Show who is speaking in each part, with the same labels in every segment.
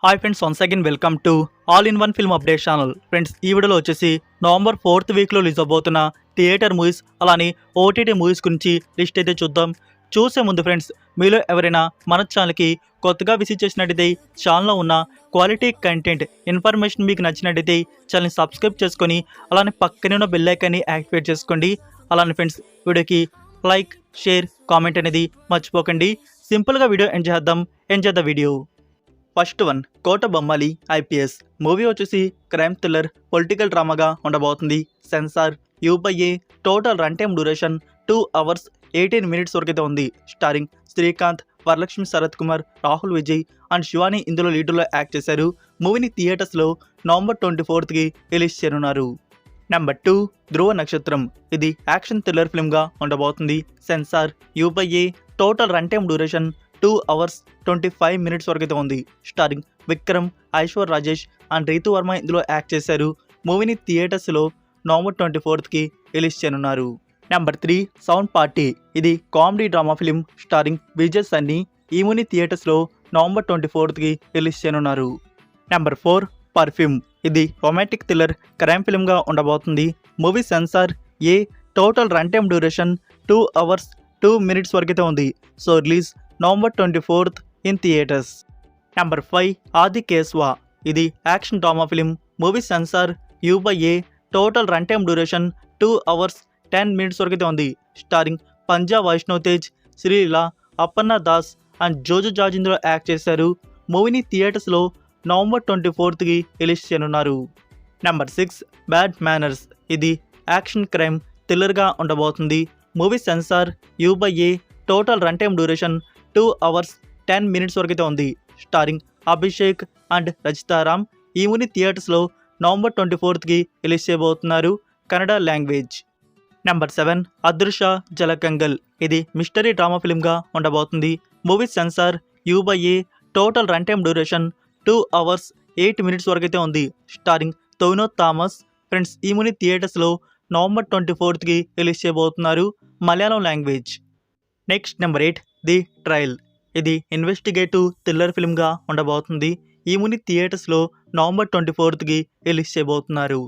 Speaker 1: Hi friends, once again welcome to all in one film update channel. Friends, ఈ వీడియోలో వచ్చేసి November 4th వీక్లో release అవబోతున్న theatre movies అలానే OTT movies గురించి list అయితే చూద్దాం. చూసే ముందు ఫ్రెండ్స్, మీలో ఎవరైనా మన ఛానల్కి కొత్తగా విజిట్ చేసినట్టయితే ఛానల్లో ఉన్న క్వాలిటీ కంటెంట్ ఇన్ఫర్మేషన్ మీకు నచ్చినట్టయితే ఛానల్ని సబ్స్క్రైబ్ చేసుకొని అలానే పక్కనే ఉన్న బెల్ ఐకాన్ని యాక్టివేట్ చేసుకోండి. అలానే ఫ్రెండ్స్, వీడియోకి లైక్, షేర్, కామెంట్ అనేది మర్చిపోకండి. సింపుల్గా video enjoy the video. First one, Kota Bommali IPS movie వచ్చేసి క్రైమ్ థ్రిల్లర్ పొలిటికల్ డ్రామాగా ఉండబోతుంది. Censor U/A, total run time duration 2 hours 18 minutes వరకు అయితే ఉంది. స్టారింగ్ శ్రీకాంత్, వరలక్ష్మి, శరత్ కుమార్, రాహుల్ విజయ్ అండ్ శివాని ఇందులో లీడర్లో యాక్ట్ చేశారు. మూవీని థియేటర్స్లో నవంబర్ 24th రిలీజ్ చేయనున్నారు. నెంబర్ 2, ధ్రువ నక్షత్రం. ఇది యాక్షన్ థ్రిల్లర్ ఫిల్మ్గా ఉండబోతుంది. Censor U/A, total run time duration 2 hours 25 minutes వరకు అయితే ఉంది. స్టారింగ్ విక్రమ్, ఐశ్వర్ రాజేష్ అండ్ రీతు వర్మ ఇందులో యాక్ట్ చేశారు. మూవీని థియేటర్స్లో నవంబర్ 24th రిలీజ్ చేయనున్నారు. Number 3, sound party. ఇది comedy drama film starring Vijay Sunny. ఈ మూవీని థియేటర్స్లో నవంబర్ 24th రిలీజ్ చేయనున్నారు. Number 4, perfume. ఇది రొమాంటిక్ థ్రిల్లర్ క్రైమ్ ఫిల్మ్గా ఉండబోతుంది. Movie censor A, total run time duration 2 hours 2 minutes వరకు అయితే ఉంది. So release November 24th in theatres. Number 5, ఆది కేస్వా. ఇది action drama film. Movie censor U/A, total run time duration 2 hours 10 minutes వరకు అయితే ఉంది. స్టారింగ్ పంజా వైష్ణవ్ తేజ్, శ్రీలీల, అప్పన్న దాస్ అండ్ జోజు జార్జ్ ఇందులో యాక్ట్ చేశారు. మూవీని థియేటర్స్లో నవంబర్ 24th రిలీజ్ చేయనున్నారు. Number 6, bad manners. ఇది యాక్షన్ క్రైమ్ థ్రిల్లర్గా ఉండబోతుంది. Movie censor U/A, total run time duration 2 hours 10 minutes వరకు అయితే ఉంది. Starring Abhishek and Rachita Ram. ఈ మూవీని థియేటర్స్లో నవంబర్ 24th రిలీజ్ చేయబోతున్నారు. కన్నడ లాంగ్వేజ్. నెంబర్ 7, అదృశ్య జలకంగల్. ఇది మిస్టరీ డ్రామా ఫిల్మ్గా ఉండబోతుంది. Movie censor U/A, total run time duration 2 hours 8 minutes వరకు అయితే ఉంది. Starring Tovino Thomas. ఫ్రెండ్స్, ఈ మూవీని థియేటర్స్లో నవంబర్ 24th రిలీజ్ చేయబోతున్నారు. Malayalam language. Next number 8, the trial. ఇది ఇన్వెస్టిగేటివ్ థ్రిల్లర్ ఫిల్మ్గా ఉండబోతుంది. ఈ మూవీని థియేటర్స్లో నవంబర్ 24th రిలీజ్ చేయబోతున్నారు.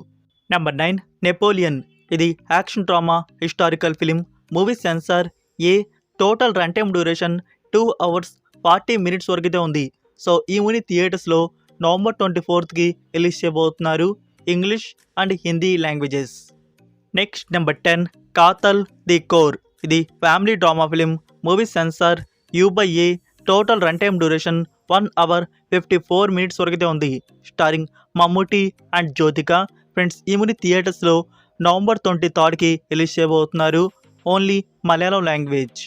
Speaker 1: Number 9, Napoleon. ఇది action drama historical film. Movie censor A, total run time duration 2 hours 40 minutes వరకు అయితే ఉంది. సో ఈ మూవీని థియేటర్స్లో నవంబర్ 24th రిలీజ్ చేయబోతున్నారు. English and Hindi languages. Next number 10, Kaathal the core. ఇది family drama film. Movie censor U/A, total run time duration 1 hour 54 minutes వరకు అయితే ఉంది. Starring Mammootty and Jyothika. Friends, ఈ మూవీ థియేటర్స్లో నవంబర్ 23rd రిలీజ్ చేయబోతున్నారు. Only Malayalam language.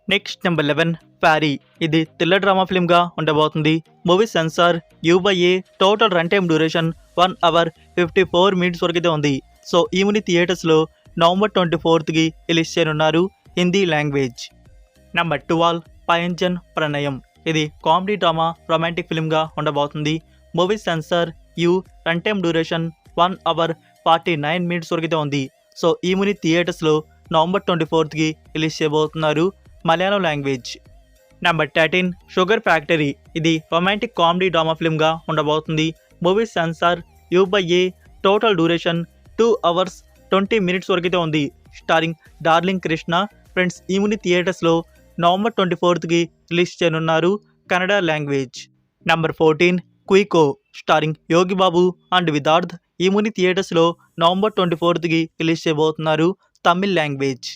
Speaker 1: Next number 11, ఫ్యారీ. ఇది థ్రిల్లర్ డ్రామా ఫిల్మ్గా ఉండబోతుంది. Movie censor U/A, total run time duration 1 hour 54 minutes వరకు అయితే ఉంది. సో ఈ మూవీ థియేటర్స్లో నవంబర్ 24th రిలీజ్ చేయనున్నారు. హిందీ లాంగ్వేజ్. నెంబర్ 12, పయంజన్ ప్రణయం. ఇది కామెడీ డ్రామా రొమాంటిక్ ఫిల్మ్గా ఉండబోతుంది. Movie censor U, run time duration 1 hour 49 minutes వరకు అయితే ఉంది. సో ఈ మూవీ థియేటర్స్లో నవంబర్ 24th రిలీజ్ చేయబోతున్నారు. Malayalam language. Number 13, sugar factory. ఇది రొమాంటిక్ కామెడీ డ్రామా ఫిల్మ్గా ఉండబోతుంది. Movie censor U/A, total duration 2 hours 20 minutes వరకు అయితే ఉంది. Starring Darling Krishna. ఫ్రెండ్స్, ఈ మూవీ థియేటర్స్లో నవంబర్ 24th రిలీజ్ చేయనున్నారు. Kannada language. Number 14, Kuiko. Starring Yogi Babu and Vidharth. ఈ మూవీ థియేటర్స్లో నవంబర్ 24th రిలీజ్ చేయబోతున్నారు. తమిళ్ లాంగ్వేజ్.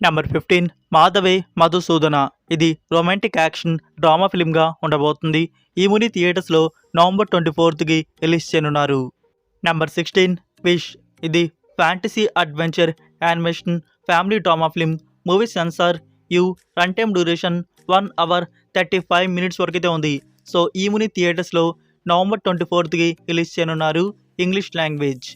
Speaker 1: నెంబర్ 15, మాధవే మధుసూదన. ఇది రొమాంటిక్ యాక్షన్ డ్రామా ఫిల్మ్గా ఉండబోతుంది. ఈ మూవీ థియేటర్స్లో నవంబర్ 24th రిలీజ్ చేయనున్నారు. Number 16, wish. ఇది fantasy adventure animation family drama film. Movie censor U, run time duration 1 hour 35 minutes వరకు అయితే ఉంది. సో ఈ మూవీ థియేటర్స్లో నవంబర్ 24th రిలీజ్ చేయనున్నారు. English language.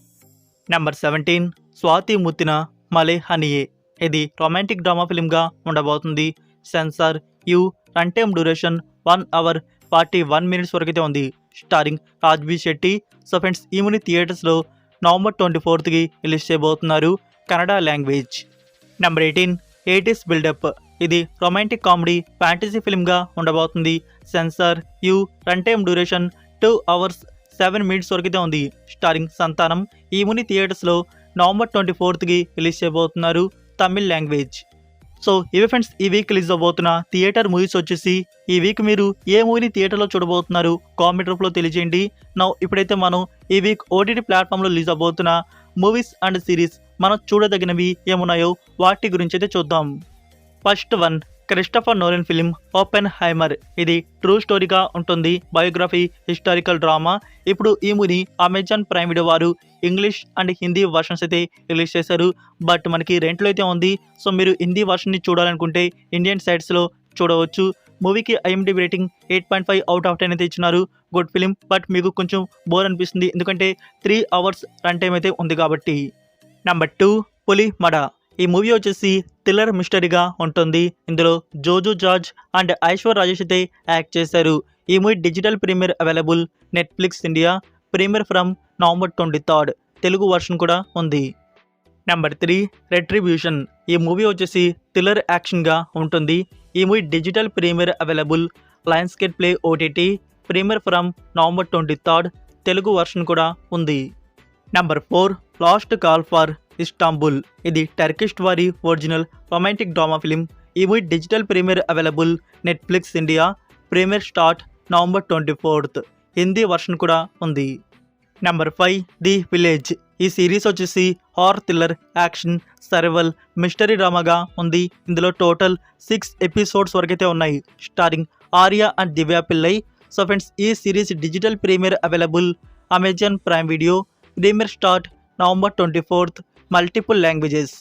Speaker 1: Number 17, Swathi Muttina Male Haniye. ఇది రొమాంటిక్ డ్రామా ఫిల్మ్గా ఉండబోతుంది. Censor U, run time duration 1 hour 41 minutes వరకు అయితే ఉంది. Starring Raj B Shetty. So friends, ఈ మూవీ థియేటర్స్లో నవంబర్ 24th రిలీజ్ చేయబోతున్నారు. Kannada language. Number 18, 80s buildup. ఇది రొమాంటిక్ కామెడీ ఫ్యాంటసీ ఫిల్మ్గా ఉండబోతుంది. Censor U, run time duration 2 hours 7 minutes వరకు అయితే ఉంది. స్టారింగ్ సంతానం. ఈ మూవీ థియేటర్స్లో నవంబర్ 24కి రిలీజ్ చేయబోతున్నారు. తమిళ్ లాంగ్వేజ్. సో ఇవి ఫ్రెండ్స్ ఈ వీక్ రిలీజ్ అవబోతున్న థియేటర్ మూవీస్ వచ్చేసి. ఈ వీక్ మీరు ఏ మూవీని థియేటర్లో చూడబోతున్నారు కామెంట్ రూపంలో తెలియజేయండి. ఇప్పుడైతే మనం ఈ వీక్ ఓటీటీ ప్లాట్ఫామ్లో రిలీజ్ అవబోతున్న మూవీస్ అండ్ సిరీస్ మనం చూడదగినవి ఏమున్నాయో వాటి గురించి అయితే చూద్దాం. First one, Christopher Nolan film Oppenheimer. ఇది ట్రూ స్టోరీగా ఉంటుంది. Biography, historical drama. ఇప్పుడు ఈ మూవీని అమెజాన్ ప్రైమ్ వీడియో వారు ఇంగ్లీష్ అండ్ హిందీ వర్షన్స్ అయితే రిలీజ్ చేశారు. బట్ మనకి రెంట్లో అయితే ఉంది. సో మీరు హిందీ వర్షన్ని చూడాలనుకుంటే ఇండియన్ సైట్స్లో చూడవచ్చు. మూవీకి ఐఎండిబి రేటింగ్ 8.5 అవుట్ ఆఫ్ 10 అయితే ఇచ్చినారు. Good film. బట్ మీకు కొంచెం బోర్ అనిపిస్తుంది, ఎందుకంటే 3 hours రన్ టైం అయితే ఉంది కాబట్టి. నెంబర్ 2, పులి మడ. ఈ మూవీ వచ్చేసి థ్రిల్లర్ మిస్టరీగా ఉంటుంది. ఇందులో జోజో జార్జ్ అండ్ ఐశ్వర్ రాజేష్ అయితే యాక్ట్ చేశారు. ఈ movie digital premiere available Netflix India. Premiere from November 23. Telugu version కూడా ఉంది. Number 3, retribution. ఈ మూవీ వచ్చేసి థ్రిల్లర్ యాక్షన్గా ఉంటుంది. ఈ movie digital premiere available Lionsgate play OTT. Premiere from November 23. Telugu version కూడా ఉంది. Number 4, last call for Istanbul. ఇది టర్కిష్ వారి ఒరిజినల్ రొమాంటిక్ డ్రామా ఫిలిం. ఈ movie digital premiere available Netflix India. Premiere start November 24. Hindi version కూడా ఉంది. Number 5, the village. ఈ series వచ్చేసి horror thriller action survival mystery డ్రామాగా ఉంది. ఇందులో టోటల్ 6 ఎపిసోడ్స్ వరకైతే ఉన్నాయి. Starring Arya and Divya Pillai. So friends ఈ series digital premiere available Amazon Prime Video. Premiere start November 24. Multiple languages.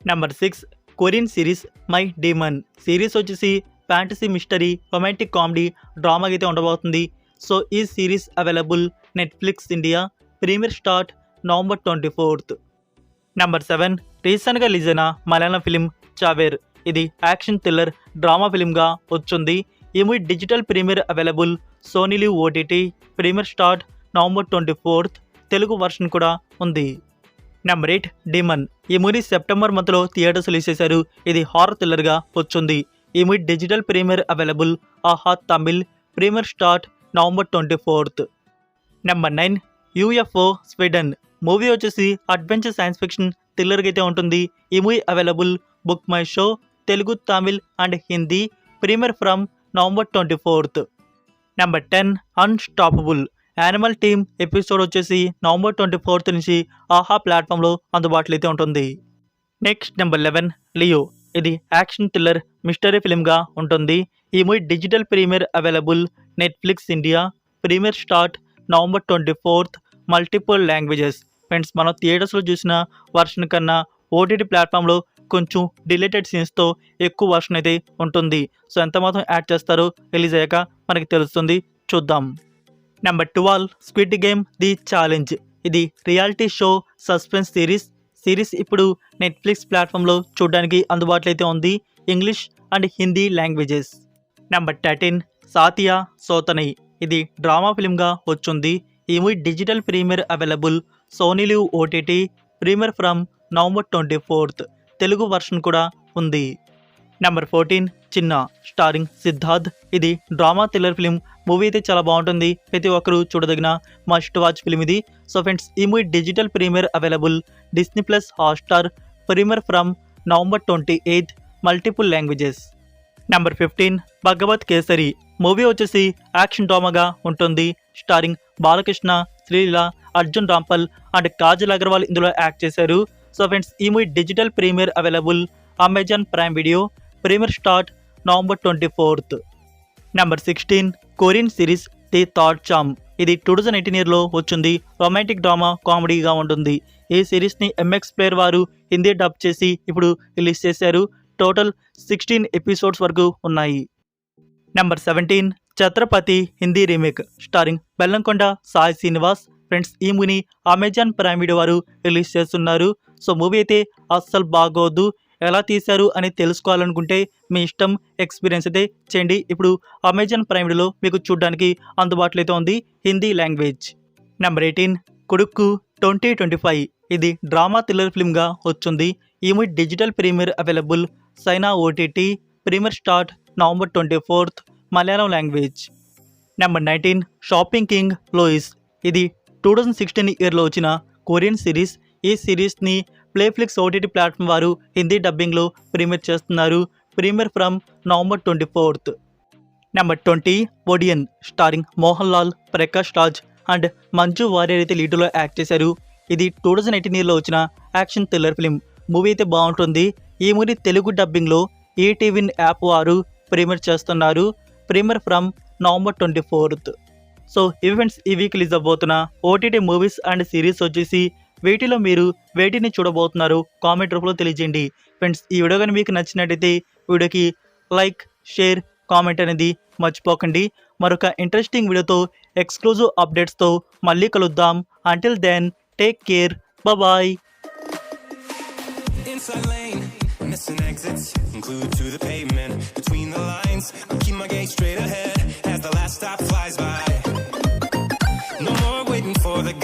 Speaker 1: Number 6, Korean series my demon. Series వచ్చేసి fantasy mystery romantic comedy డ్రామాగా అయితే ఉండబోతుంది. సో ఈ series available Netflix India. Premiere start November 24. Number 7, రీసెంట్గా release అయిన Malayalam film చావేర్. ఇది action thriller drama ఫిలింగా వచ్చింది. ఈ movie digital premiere available Sony Liv OTT. Premiere start November 24. Telugu version కూడా ఉంది. Number 8, demon. ఈ మూవీ సెప్టెంబర్ మంత్లో థియేటర్స్ రిలీజ్ చేశారు. ఇది హారర్ థ్రిల్లర్గా వచ్చింది. ఈ movie digital premiere available Aha Tamil. Premiere start November 24. Number 9, UFO Sweden. Movie వచ్చేసి అడ్వెంచర్ సైన్స్ ఫిక్షన్ థ్రిల్లర్గా అయితే ఉంటుంది. ఈ movie available book my show. Telugu, Tamil and Hindi. Premiere from November 24. Number 10, unstoppable. Animal team episode వచ్చేసి నవంబర్ 24 నుంచి ఆహా ప్లాట్ఫామ్లో అందుబాటులో అయితే ఉంటుంది. Next number 11, Leo. ఇది యాక్షన్ థ్రిల్లర్ మిస్టరీ ఫిలింగా ఉంటుంది. ఈ movie digital premiere available Netflix India. Premiere start November 24. Multiple languages. Friends మనం థియేటర్స్లో చూసిన వర్షన్ కన్నా ఓటీటీ ప్లాట్ఫామ్లో కొంచెం డిలేటెడ్ సీన్స్తో ఎక్కువ వర్షన్ అయితే ఉంటుంది. సో ఎంత మాత్రం యాడ్ చేస్తారో రిలీజ్ అయ్యాక మనకి తెలుస్తుంది. చూద్దాం. Number 12, squid game the challenge. ఇది రియాలిటీ షో సస్పెన్స్ సిరీస్ ఇప్పుడు నెట్ఫ్లిక్స్ ప్లాట్ఫామ్లో చూడడానికి అందుబాటులో అయితే ఉంది. English and Hindi languages. Number 13, Sathiya Sothanai. ఇది డ్రామా ఫిలింగా వచ్చింది. ఈ movie digital premiere available Sony Liv OTT. Premiere from November 24. Telugu version కూడా ఉంది. నెంబర్ 14, చిన్న. స్టారింగ్ సిద్ధార్థ్. ఇది డ్రామా థ్రిల్లర్ ఫిలిం. మూవీ అయితే చాలా బాగుంటుంది. ప్రతి ఒక్కరూ చూడదగిన మస్ట్ వాచ్ ఫిలిం ఇది. సో ఫ్రెండ్స్ ఈ movie digital premiere available Disney plus Hotstar. Premiere from November 28. Multiple languages. Number 15, Bhagavat Kesari. Movie వచ్చేసి యాక్షన్ డ్రామాగా ఉంటుంది. స్టారింగ్ బాలకృష్ణ, శ్రీలీల, అర్జున్ రాంపల్ అండ్ కాజల్ అగర్వాల్ ఇందులో యాక్ట్ చేశారు. సో ఫ్రెండ్స్ ఈ movie digital premiere available Amazon Prime Video. Premiere start November 24. Number 16, Korean series the third charm. ఇది 2018 వచ్చింది. Romantic drama కామెడీగా ఉంటుంది. ఈ సిరీస్ని ఎంఎక్స్ ప్లేయర్ వారు హిందీ డబ్ చేసి ఇప్పుడు రిలీజ్ చేశారు. టోటల్ 16 ఎపిసోడ్స్ వరకు ఉన్నాయి. Number 17, Chhatrapathi Hindi remake. Starring Bellamkonda Sai Srinivas. Friends ఈ మూవీని అమెజాన్ ప్రైమ్ వీడియో వారు రిలీజ్ చేస్తున్నారు. సో మూవీ అయితే అస్సలు బాగోదు. ఎలా తీశారు అని తెలుసుకోవాలనుకుంటే మీ ఇష్టం, ఎక్స్పీరియన్స్ అయితే చేయండి. ఇప్పుడు అమెజాన్ ప్రైమ్ వీడియోలో మీకు చూడడానికి అందుబాటులో అయితే ఉంది హిందీ లాంగ్వేజ్. నెంబర్ 18, కొడుకు 2025. ఇది డ్రామా థ్రిల్లర్ ఫిల్మ్గా వచ్చింది. ఈ movie digital premiere available Saina OTT. Premiere start November 24. Malayalam language. Number 19 shopping king Louis. ఇది 2016 ఇయర్లో వచ్చిన కొరియన్ సిరీస్. ఈ సిరీస్ని ప్లేఫ్లిక్స్ ఓటీటీ ప్లాట్ఫామ్ వారు హిందీ డబ్బింగ్లో ప్రీమియర్ చేస్తున్నారు. Premiere from November 24th. Number 20 Odiyan starring Mohan Lal, Prakash Raj and Manju Warrier అయితే లీడ్లో యాక్ట్ చేశారు. ఇది 2018 ఇయర్లో వచ్చిన యాక్షన్ థ్రిల్లర్ ఫిలిం. మూవీ అయితే బాగుంటుంది. ఈ మూవీ తెలుగు డబ్బింగ్లో ఈటీవీ యాప్ వారు ప్రీమియర్ చేస్తున్నారు. Premiere from November 24th. So ఇవి ఫ్రెండ్స్ ఈ వీక్ రిలీజ్ అవబోతున్న ఓటీటీ మూవీస్ అండ్ సిరీస్ వచ్చేసి. వీటిలో మీరు వేటిని చూడబోతున్నారు కామెంట్ రూపంలో తెలియజేయండి. ఫ్రెండ్స్ ఈ వీడియో కానీ మీకు నచ్చినట్టయితే వీడియోకి లైక్, షేర్, కామెంట్ అనేది మర్చిపోకండి. మరొక ఇంట్రెస్టింగ్ వీడియోతో ఎక్స్క్లూజివ్ అప్డేట్స్తో మళ్ళీ కలుద్దాం. Until then take care, bye.
Speaker 2: Inside lane, missing exits, glued to the pavement. Between the lines, I keep my gaze straight ahead as the last stop flies by. No more waiting for the